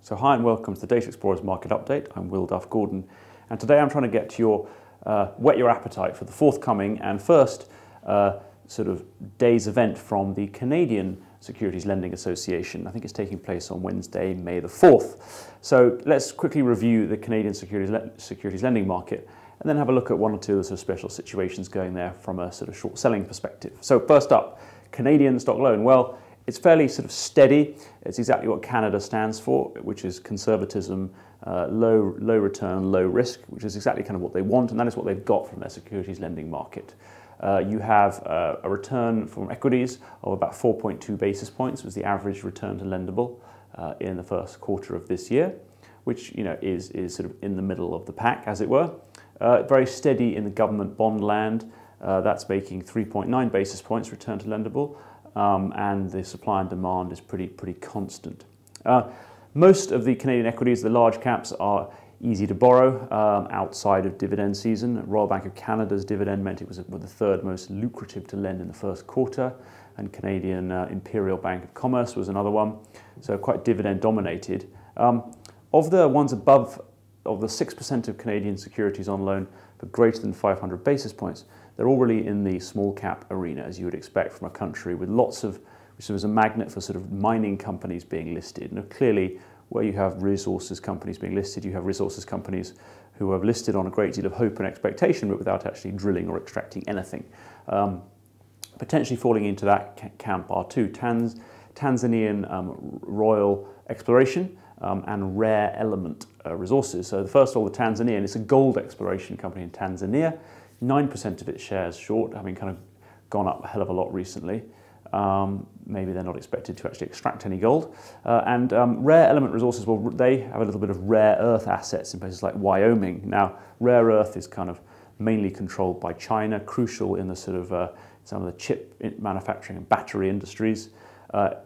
So hi and welcome to the Data Explorers Market Update. I'm Will Duff Gordon, and today I'm trying to get to your whet your appetite for the forthcoming and first sort of day's event from the Canadian Securities Lending Association. I think it's taking place on Wednesday, May the 4th. So let's quickly review the Canadian securities lending market and then have a look at one or two of the sort of special situations going there from a sort of short selling perspective. So first up, Canadian stock loan. Well, it's fairly sort of steady. It's exactly what Canada stands for, which is conservatism, low return, low risk, which is exactly kind of what they want, and that is what they've got from their securities lending market. You have a return from equities of about 4.2 basis points was the average return to lendable in the first quarter of this year, which is sort of in the middle of the pack, as it were. Very steady in the government bond land. That's making 3.9 basis points return to lendable. And the supply and demand is pretty constant. Most of the Canadian equities, the large caps, are easy to borrow outside of dividend season. Royal Bank of Canada's dividend meant it was the third most lucrative to lend in the first quarter, and Canadian Imperial Bank of Commerce was another one, so quite dividend dominated. Of the ones above, of the 6% of Canadian securities on loan for greater than 500 basis points, they're all really in the small cap arena, as you would expect from a country with lots of, which was a magnet for sort of mining companies being listed. Now, clearly, where you have resources companies being listed, you have resources companies who have listed on a great deal of hope and expectation, but without actually drilling or extracting anything. Potentially falling into that camp are two, Tanzanian Royal Exploration and Rare Element Resources. So the first of all, the Tanzanian, it's a gold exploration company in Tanzania. 9% of its shares short, having kind of gone up a hell of a lot recently. Maybe they're not expected to actually extract any gold. And Rare Element Resources, well, they have a little bit of rare earth assets in places like Wyoming. Now, rare earth is kind of mainly controlled by China, crucial in the sort of some of the chip manufacturing and battery industries.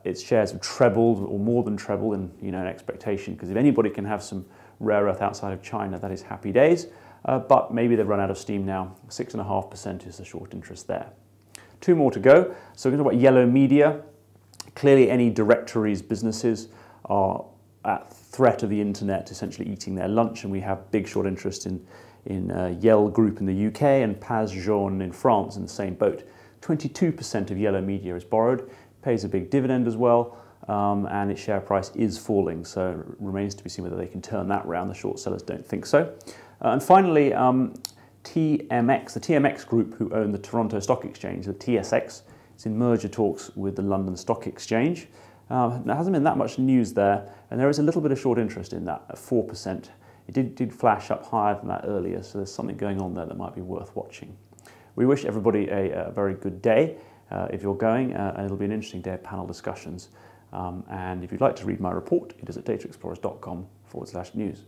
Its shares have trebled or more than trebled in an expectation, because if anybody can have some rare earth outside of China, that is happy days. But maybe they've run out of steam now. 6.5% is the short interest there. Two more to go. So we're going to talk about yellow media. Clearly any directories businesses are at threat of the internet essentially eating their lunch, and we have big short interest in Yell Group in the UK and Paz Jaune in France in the same boat. 22% of yellow media is borrowed, pays a big dividend as well, and its share price is falling, so it remains to be seen whether they can turn that round. The short sellers don't think so. And finally, TMX, the TMX group who own the Toronto Stock Exchange, the TSX, is in merger talks with the London Stock Exchange. There hasn't been that much news there, and there is a little bit of short interest in that, at 4%. It did flash up higher than that earlier, so there's something going on there that might be worth watching. We wish everybody a very good day if you're going, and it'll be an interesting day of panel discussions. And if you'd like to read my report, it is at dataexplorers.com/news.